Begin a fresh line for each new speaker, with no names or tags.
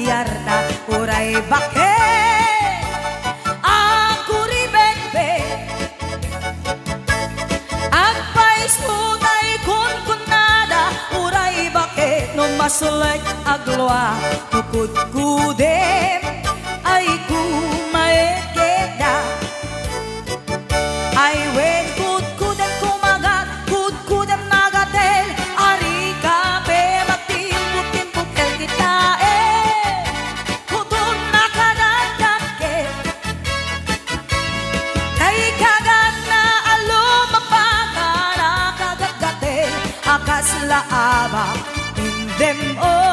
yarta uray bakit ako ribebe agpais punay kun kunada uray bakit no masulay agloa tukod kudem ay kumaekeda ay wen kud kudem kumagat kud kudem nagatel ari kape magtimbut-timbut el kita kutun nakadagdake kay kagat na alumapaka nakagagatel akas laaba indem o